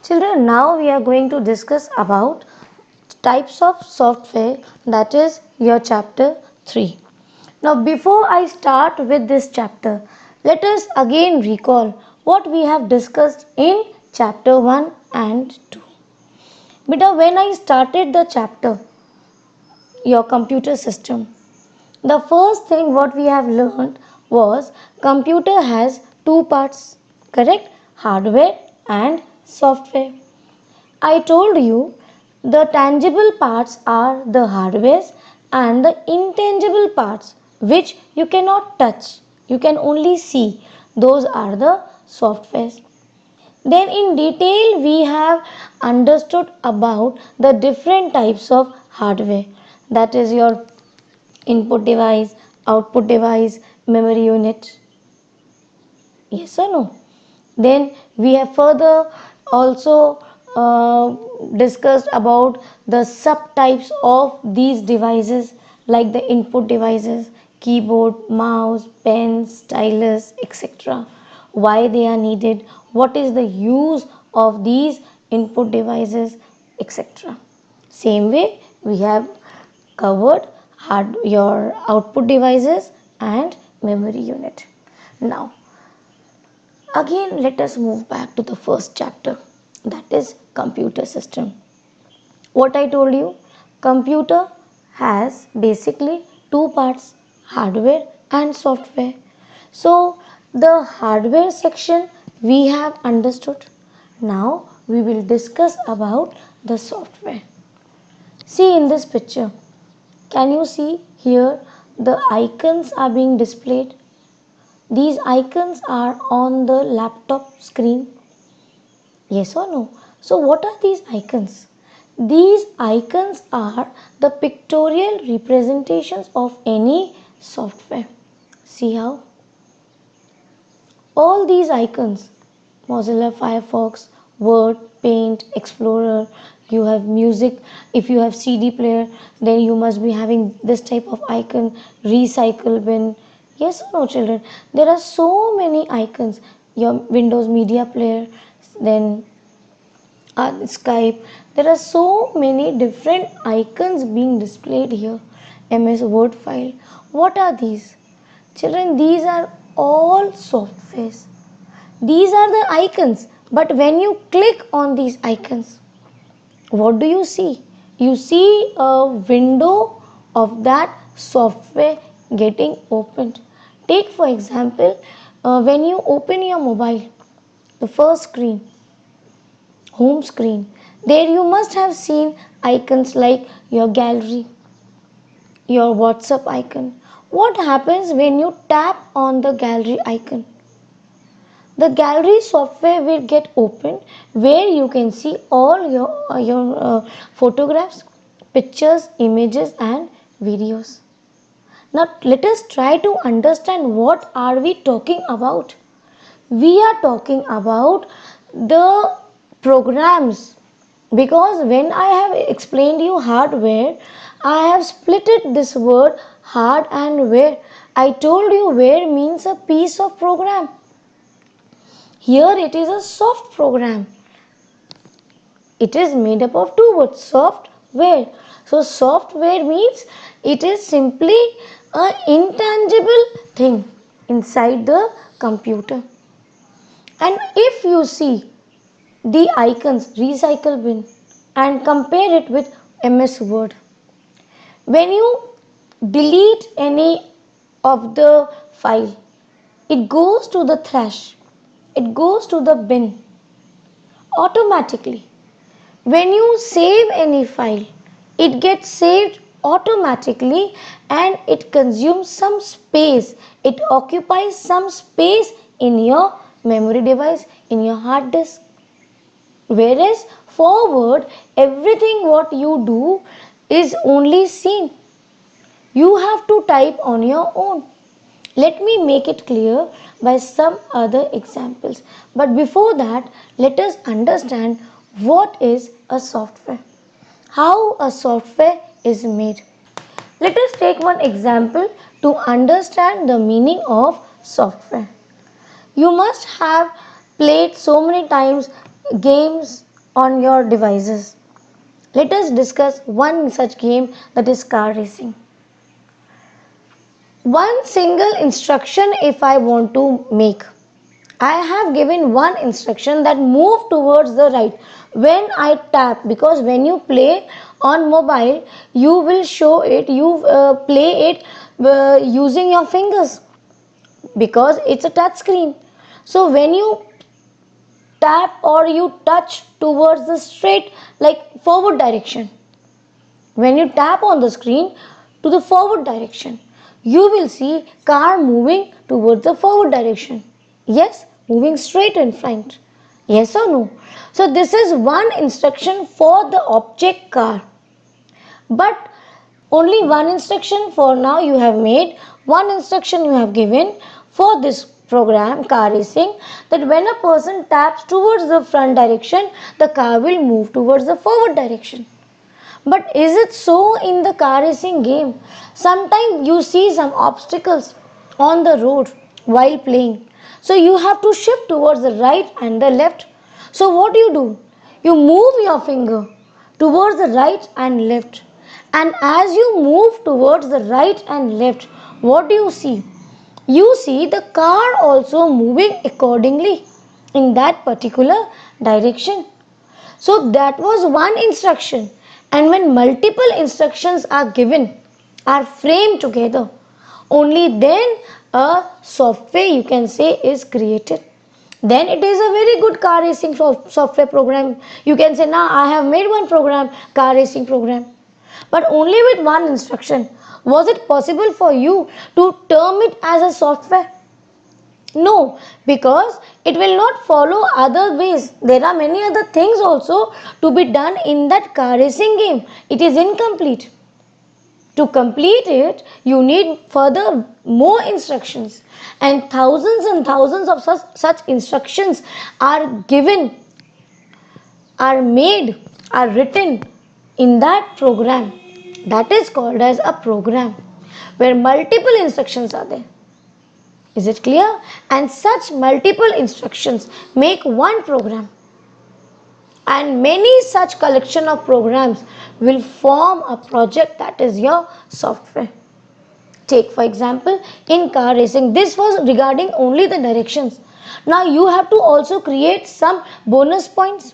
Children, now we are going to discuss about types of software, that is your chapter 3. Now before I start with this chapter, let us again recall what we have discussed in chapter 1 and 2. Beta, when I started the chapter, your computer system, the first thing what we have learned was computer has two parts, correct? Hardware and software. I told you the tangible parts are the hardwares and the intangible parts which you cannot touch, you can only see, those are the softwares. Then in detail we have understood about the different types of hardware, that is your input device, output device, memory unit. Yes or no? Then we have further also discussed about the subtypes of these devices, like the input devices, keyboard, mouse, pen, stylus, etc. Why they are needed, what is the use of these input devices, etc. Same way we have covered your output devices and memory unit. Now again, let us move back to the first chapter, that is computer system. What I told you, computer has basically two parts, hardware and software. So the hardware section we have understood. Now we will discuss about the software. See in this picture, can you see here the icons are being displayed? These icons are on the laptop screen. Yes or no? So what are these icons? These icons are the pictorial representations of any software. See how? All these icons, Mozilla Firefox, Word, Paint, Explorer, you have music, if you have CD player, then you must be having this type of icon, recycle bin. Yes or no, children? There are so many icons. Your Windows Media Player, then Skype. There are so many different icons being displayed here. MS Word file. What are these? Children, these are all softwares. These are the icons, but when you click on these icons, what do you see? You see a window of that software getting opened. Take for example, when you open your mobile, the first screen, home screen, there you must have seen icons like your gallery, your WhatsApp icon. What happens when you tap on the gallery icon? The gallery software will get opened where you can see all your photographs, pictures, images and videos. Now let us try to understand what are we talking about. We are talking about the programs, because when I have explained you hardware, I have splitted this word hard and ware. I told you ware means a piece of program. Here it is a soft program. It is made up of two words, software. So software means it is simply an intangible thing inside the computer. And if you see the icons recycle bin and compare it with MS Word, when you delete any of the file, it goes to the trash, it goes to the bin automatically. When you save any file, it gets saved automatically and it consumes some space. It occupies some space in your memory device, in your hard disk. Whereas forward, everything what you do is only seen. You have to type on your own. Let me make it clear by some other examples. But before that, let us understand what is a software, how a software is made. Let us take one example to understand the meaning of software. You must have played so many times games on your devices. Let us discuss one such game, that is car racing. One single instruction if I want to make. I have given one instruction that move towards the right when I tap, because when you play on mobile you will show it, you play it using your fingers because it's a touch screen. So when you tap or you touch towards the straight, like forward direction, when you tap on the screen to the forward direction, you will see car moving towards the forward direction. Yes, moving straight in front. Yes or no? So this is one instruction for the object car. But only one instruction for now you have made, one instruction you have given for this program car racing, that when a person taps towards the front direction, the car will move towards the forward direction. But is it so in the car racing game? Sometimes you see some obstacles on the road while playing. So you have to shift towards the right and the left. So what do? You move your finger towards the right and left. And as you move towards the right and left, what do you see? You see the car also moving accordingly in that particular direction. So that was one instruction. And when multiple instructions are given, are framed together, only then a software, you can say, is created. Then it is a very good car racing software program. You can say, now I have made one program, car racing program. But only with one instruction. Was it possible for you to term it as a software? No, because it will not follow other ways. There are many other things also to be done in that car racing game. It is incomplete. To complete it, you need further more instructions, and thousands of such instructions are given, are made, are written in that program. That is called as a program where multiple instructions are there. Is it clear? And such multiple instructions make one program, and many such collection of programs will form a project, that is your software. Take for example in car racing, this was regarding only the directions. Now you have to also create some bonus points.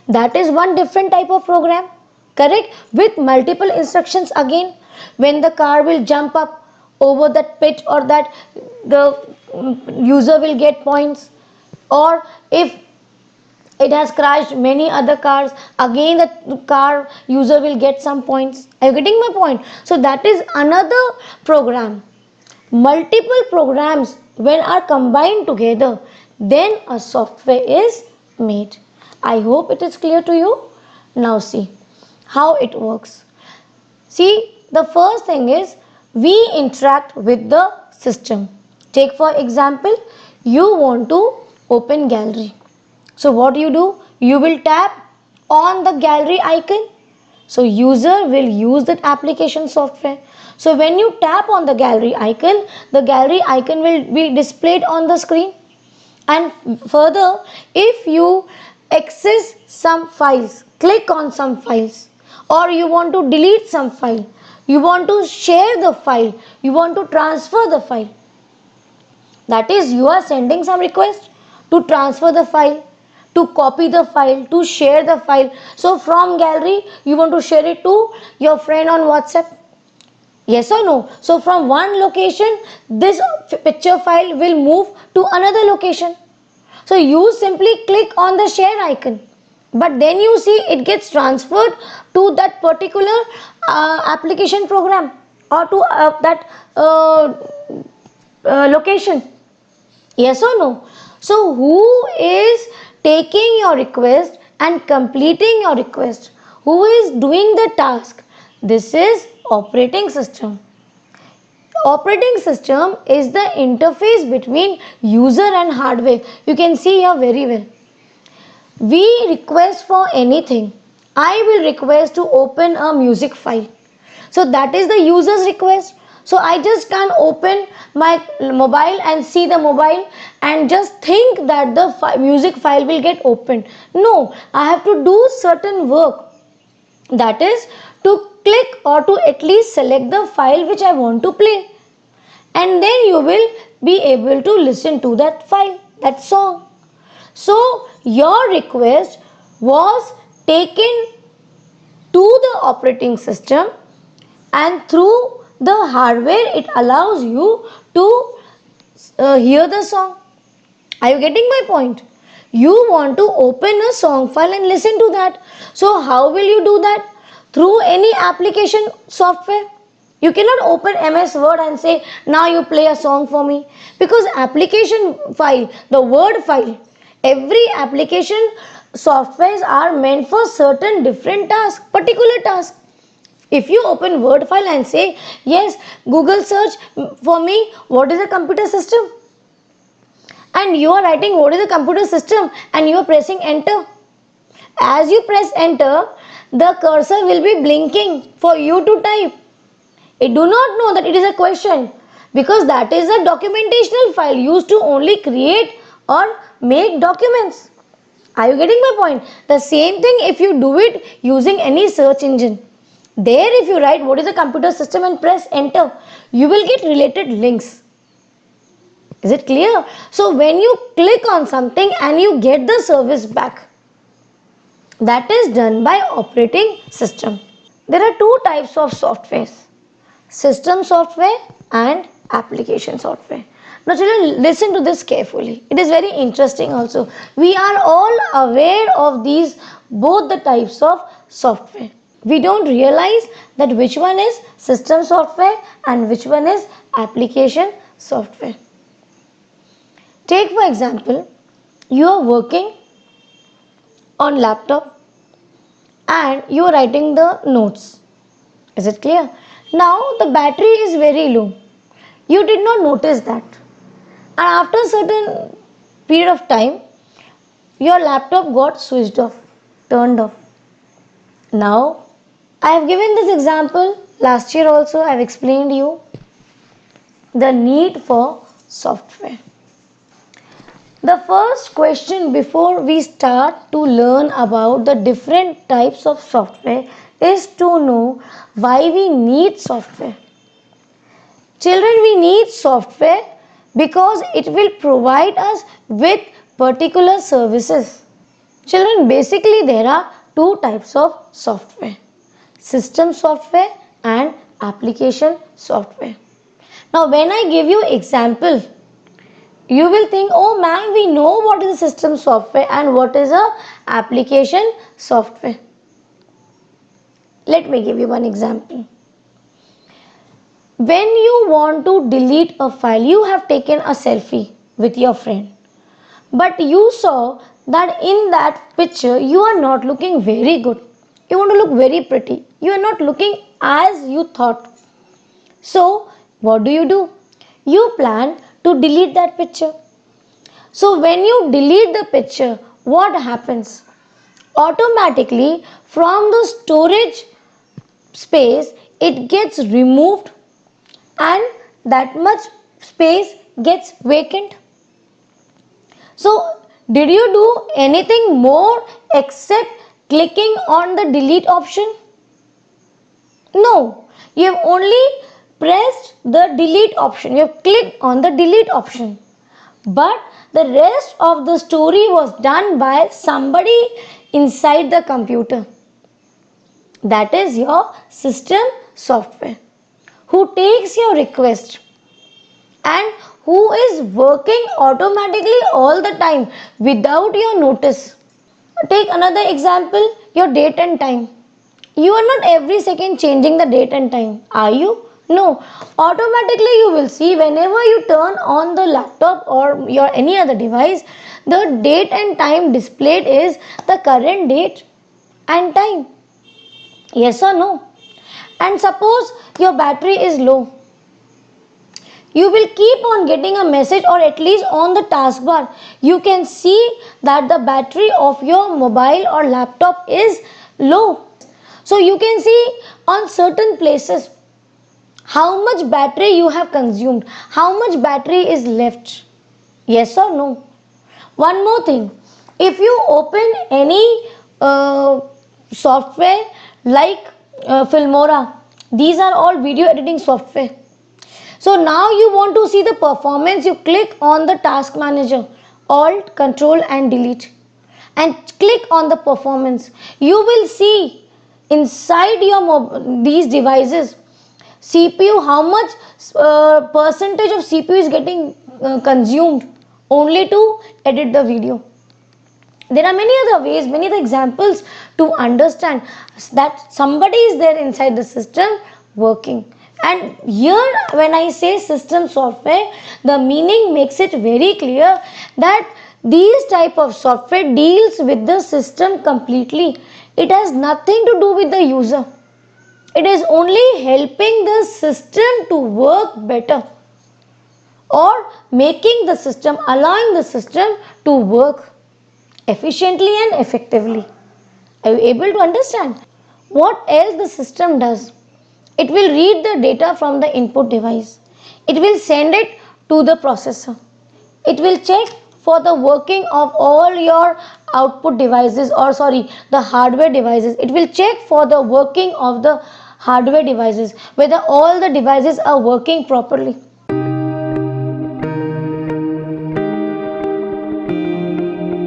That is one different type of program, correct, with multiple instructions again. When the car will jump up over that pit, or that the user will get points, or if it has crashed many other cars, again the car user will get some points. Are you getting my point? So that is another program. Multiple programs when are combined together, then a software is made. I hope it is clear to you. Now see how it works. See, the first thing is we interact with the system. Take for example, you want to open gallery. So what do? You will tap on the gallery icon. So user will use that application software. So when you tap on the gallery icon will be displayed on the screen. And further, if you access some files, click on some files, or you want to delete some file, you want to share the file, you want to transfer the file, that is you are sending some request to transfer the file, to copy the file, to share the file. So from gallery you want to share it to your friend on WhatsApp. Yes or no? So from one location this picture file will move to another location. So you simply click on the share icon, but then you see it gets transferred to that particular application program, or to that location. Yes or no? So who is taking your request and completing your request? Who is doing the task? This is operating system. Operating system is the interface between user and hardware. You can see here very well. We request for anything. I will request to open a music file. So that is the user's request. So I just can't open my mobile and see the mobile and just think that the music file will get opened. No, I have to do certain work, that is to click or to at least select the file which I want to play, and then you will be able to listen to that file, that song. So your request was taken to the operating system, and through the hardware it allows you to hear the song. Are you getting my point? You want to open a song file and listen to that. So how will you do that? Through any application software. You cannot open MS Word and say, now you play a song for me. Because application file, the Word file, every application softwares are meant for certain different tasks, particular tasks. If you open Word file and say, yes, Google search for me, what is a computer system? And you are writing what is a computer system and you are pressing enter. As you press enter, the cursor will be blinking for you to type. It do not know that it is a question, because that is a documentational file used to only create or make documents. Are you getting my point? The same thing if you do it using any search engine. There if you write what is a computer system and press enter, you will get related links. Is it clear? So when you click on something and you get the service back, that is done by operating system. There are two types of softwares: system software and application software. Now children, listen to this carefully. It is very interesting also. We are all aware of these both the types of software. We don't realize that which one is system software and which one is application software. Take for example, you are working on laptop and you are writing the notes. Is it clear? Now the battery is very low. You did not notice that. And after a certain period of time, your laptop got switched off, turned off. Now, I have given this example last year also. I have explained you the need for software. The first question before we start to learn about the different types of software is to know why we need software. Children, we need software because it will provide us with particular services. Children, basically there are two types of software: system software and application software. Now when I give you example, you will think, oh ma'am, we know what is a system software and what is a application software. Let me give you one example. When you want to delete a file, you have taken a selfie with your friend, but you saw that in that picture you are not looking very good. You want to look very pretty. You are not looking as you thought. So what do? You plan to delete that picture. So when you delete the picture, what happens? Automatically from the storage space it gets removed and that much space gets vacant. So did you do anything more except clicking on the delete option? No, you have only pressed the delete option. You have clicked on the delete option. But the rest of the story was done by somebody inside the computer. That is your system software, who takes your request and who is working automatically all the time without your notice. Take another example, your date and time. You are not every second changing the date and time, are you? No. Automatically you will see whenever you turn on the laptop or your any other device, the date and time displayed is the current date and time. Yes or no? And suppose your battery is low. You will keep on getting a message, or at least on the taskbar you can see that the battery of your mobile or laptop is low. So you can see on certain places how much battery you have consumed, how much battery is left. Yes or no? One more thing, if you open any software like Filmora, these are all video editing software. So now you want to see the performance, you click on the task manager, Alt, Control and Delete, and click on the performance. You will see inside your these devices CPU, how much percentage of CPU is getting consumed only to edit the video. There are many other ways, many other examples to understand that somebody is there inside the system working. And here, when I say system software, the meaning makes it very clear that these type of software deals with the system completely. It has nothing to do with the user. It is only helping the system to work better, or making the system, allowing the system to work efficiently and effectively. Are you able to understand? What else the system does? It will read the data from the input device. It will send it to the processor. It will check for the working of all your output devices, or sorry, the hardware devices. It will check for the working of the hardware devices, whether all the devices are working properly.